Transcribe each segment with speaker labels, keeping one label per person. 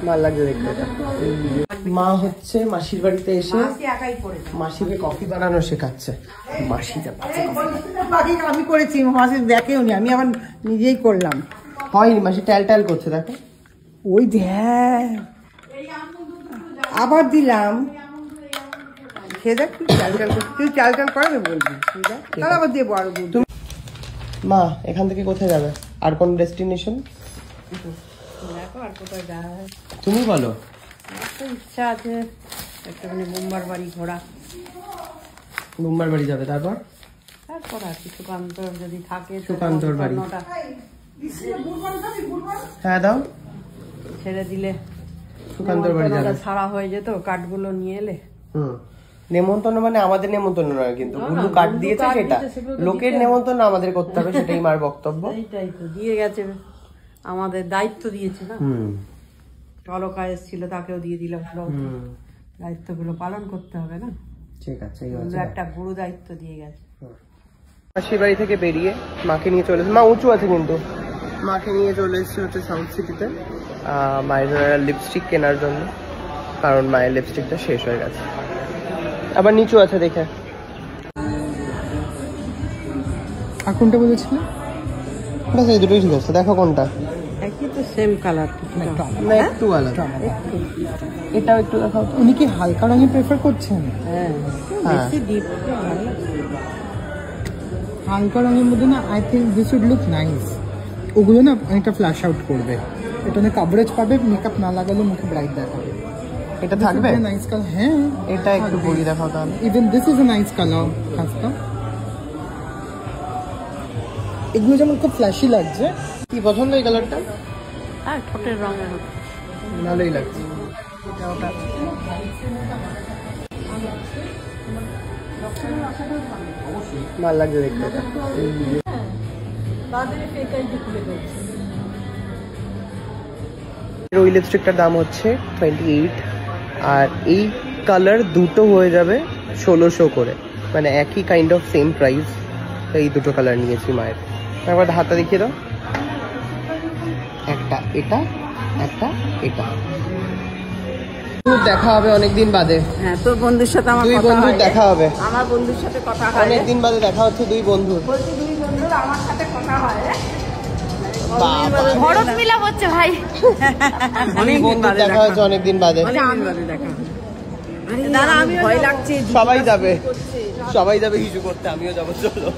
Speaker 1: ভালো লাগছে দেখতে। মা হচ্ছে মাসির বাড়িতে এসে মাসিকে কফি বানানো শেখাচ্ছে। মাসি
Speaker 2: আমি করেছি, মাসি দেখেও নি, আমি আবার নিজেই করলাম।
Speaker 1: হয়নি, মাসি ট্যাল ট্যাল করছে দেখো।
Speaker 2: ওই দেখ আবার দিলাম, খেয়ে দেখ। তুই চাল চাল করছিস, তুই চাল চাল করাবে বলবি, তাহলে আবার দেবো আরো দুধ।
Speaker 1: মা এখান থেকে কোথায় যাবে? আর কোন ডেস্টিনেশন
Speaker 2: দেখো আর কোথায় যাওয়া হয়
Speaker 1: তুমি বলো।
Speaker 2: একটা ইচ্ছা আছে একটুখানি বোম্বার বাড়ি ঘোরা।
Speaker 1: মুম্বার বাড়ি যাবে, তারপর
Speaker 2: তারপর আর কি সুকান্তর যদি থাকে,
Speaker 1: সুকান্তর বাড়ি। হ্যাঁ দাও,
Speaker 2: ছেড়ে দিলে
Speaker 1: সুকান্তর বাড়ি যাবে।
Speaker 2: ছাড়া হয়ে যেত কাঠগুলো নিয়ে এলে।
Speaker 1: নেমন্তন্ন মানে আমাদের নেমন্তন্ন নয়, কিন্তু গুল্লু কাঠ দিয়েছে সেটা, লোকের নেমন্তন্ন আমাদের করতে হবে, সেটাই মার বক্তব্য।
Speaker 2: এইটাই তো দিয়ে গেছে, আমাদের দায়িত্ব দিয়েছে না। অলকা এসেছিল, তাকেও দিয়ে দিলাম, দায়িত্বগুলো পালন করতে হবে না।
Speaker 1: ঠিক আছে,
Speaker 2: একটা গুরু দায়িত্ব দিয়ে গেছে।
Speaker 1: মাসির বাড়ি থেকে বেরিয়ে মাকে নিয়ে চলে এসেছে। মা উঁচু আছে কিন্তু। মাকে নিয়ে চলে এসেছে হচ্ছে সাউথ সিটিতে মায়ের লিপস্টিক কেনার জন্য, কারণ মায়ের লিপস্টিকটা শেষ হয়ে গেছে। আবার নিচু আছে দেখে। আর কোনটা বলেছিলে? ব্যাস এই দুটোই ঠিক আছে, দেখো কোনটা।
Speaker 2: একই তো, সেম কালার
Speaker 1: না একটু আলাদা। এটাও একটু দেখাও।
Speaker 3: উনি কি হালকা রঙে প্রেফার করছেন?
Speaker 2: হ্যাঁ, বেশি ডিপ
Speaker 3: হালকা রঙের মধ্যে না, I think this would look nice. ওগুলো না অনেকটা ফ্ল্যাশ আউট করবে, এটা অনেক কভারেজ পাবে, মেকআপ না লাগালে মুখে ব্রাইট দেখাবে।
Speaker 1: এটা থাকবে
Speaker 3: নাইস কালার। হ্যাঁ,
Speaker 1: এটা একটু বড়ি দেখাও তাহলে।
Speaker 3: Even this is a nice colour খাস্তা। এগুলো যেমন খুব ফ্ল্যাশি লাগছে।
Speaker 1: কি পছন্দ এই কালারটা?
Speaker 2: আর ঠোঁটের রঙের
Speaker 1: ভালোই লাগছে। ভালো লাগছে দেখতে। ওই লিপস্টিকটার দাম হচ্ছে 28, আর এই কালার দুটো হয়ে যাবে 1600 করে, মানে একই কাইন্ড অফ সেম প্রাইস। এই দুটো কালার নিয়েছি মায়ের। একবার হাতটা দেখিয়ে দাও। একটা এটা, একটা এটা। দেখা হবে অনেকদিন বাদে।
Speaker 2: হ্যাঁ, তোর বন্ধুর সাথে আমার
Speaker 1: দুই বন্ধুর দেখা হবে।
Speaker 2: আমার বন্ধুর সাথে কথা হয়,
Speaker 1: অনেকদিন বাদে দেখা হচ্ছে দুই বন্ধুর।
Speaker 2: বলছি দুই বন্ধুর আমার সাথে কথা হয়।
Speaker 4: ভরত মিলাপ হচ্ছে ভাই।
Speaker 1: দুই বন্ধুর দেখা হচ্ছে অনেকদিন বাদে।
Speaker 2: দাদা আমি ভয় লাগছে।
Speaker 1: সবাই যাবে, সবাই যাবে কিছু করতে, আমিও যাবো। চলো।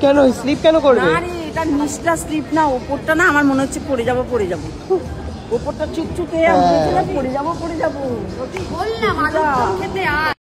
Speaker 1: কেন স্লিপ কেন করবে?
Speaker 2: আরে এটা নিচটা স্লিপ না, ওপরটা না আমার মনে হচ্ছে পড়ে যাবো। ওপরটা চুপচুপে পড়ে যাবো।
Speaker 4: বললাম আলু খেতে